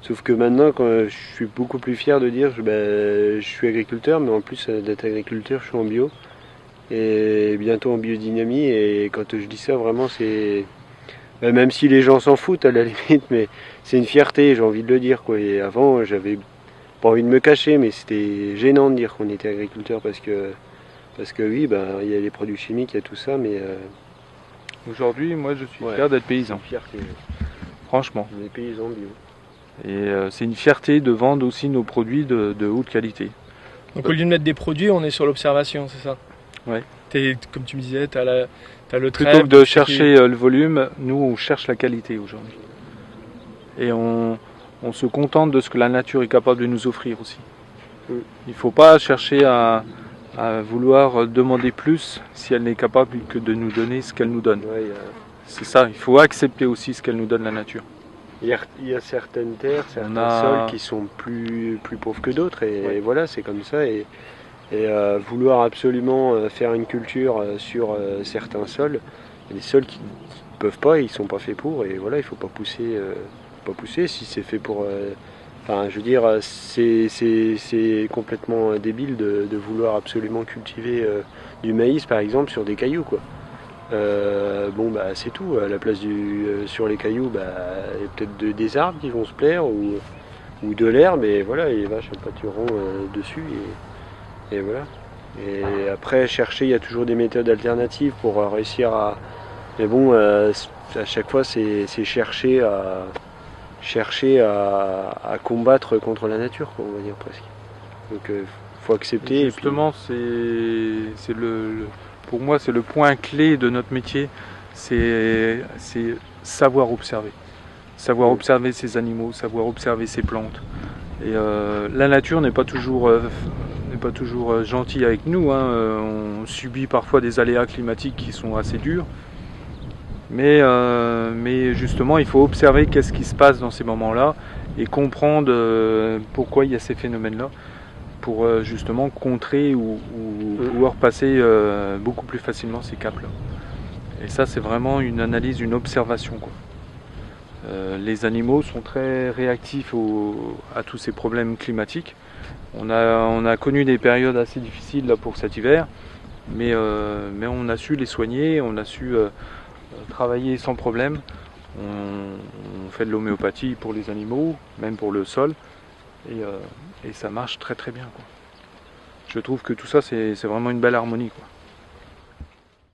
Sauf que maintenant, je suis beaucoup plus fier de dire je suis agriculteur, mais en plus d'être agriculteur, je suis en bio. Et bientôt en biodynamie. Et quand je dis ça, vraiment, c'est. Même si les gens s'en foutent à la limite, mais c'est une fierté, j'ai envie de le dire, quoi. Et avant, j'avais pas envie de me cacher, mais c'était gênant de dire qu'on était agriculteur parce que oui, il y a les produits chimiques, il y a tout ça, mais Aujourd'hui, moi, je suis ouais, fier d'être c'est paysan, une fierté. franchement. On est paysans bio. Et c'est une fierté de vendre aussi nos produits de haute qualité. Donc au lieu de mettre des produits, on est sur l'observation, c'est ça? Ouais. Comme tu me disais, t'as le Plutôt trèfle. que de chercher le volume, nous, on cherche la qualité aujourd'hui. Et on se contente de ce que la nature est capable de nous offrir aussi. Mm. Il ne faut pas chercher à vouloir demander plus si elle n'est capable que de nous donner ce qu'elle nous donne. Ouais, C'est ça, il faut accepter aussi ce qu'elle nous donne, la nature. il y a certaines terres, certains sols qui sont plus pauvres que d'autres, et voilà, c'est comme ça. Et vouloir absolument faire une culture sur certains sols, il y a des sols qui ne peuvent pas, ils sont pas faits pour, et voilà, il faut pas pousser si c'est fait pour. Enfin, je veux dire, c'est complètement débile de vouloir absolument cultiver du maïs, par exemple, sur des cailloux, quoi. C'est tout. À la place sur les cailloux, il y a peut-être des arbres qui vont se plaire ou de l'herbe, et voilà, et les vaches elles pâturont dessus, et voilà. Et après, chercher, il y a toujours des méthodes alternatives pour réussir à. Mais bon, à chaque fois, c'est chercher à combattre contre la nature, quoi, on va dire presque. Donc, faut accepter. Et justement, pour moi, c'est le point clé de notre métier, c'est savoir observer. Savoir observer ces animaux, savoir observer ces plantes. Et la nature n'est pas toujours gentille avec nous, hein. On subit parfois des aléas climatiques qui sont assez durs. Mais justement, il faut observer qu'est-ce qui se passe dans ces moments-là et comprendre pourquoi il y a ces phénomènes-là pour justement contrer ou pouvoir passer beaucoup plus facilement ces caps-là. Et ça, c'est vraiment une analyse, une observation, quoi. Les animaux sont très réactifs à tous ces problèmes climatiques. On a connu des périodes assez difficiles là, pour cet hiver, mais on a su les soigner, on a su travailler sans problème. On fait de l'homéopathie pour les animaux, même pour le sol, et ça marche très très bien, quoi. Je trouve que tout ça, c'est vraiment une belle harmonie, quoi.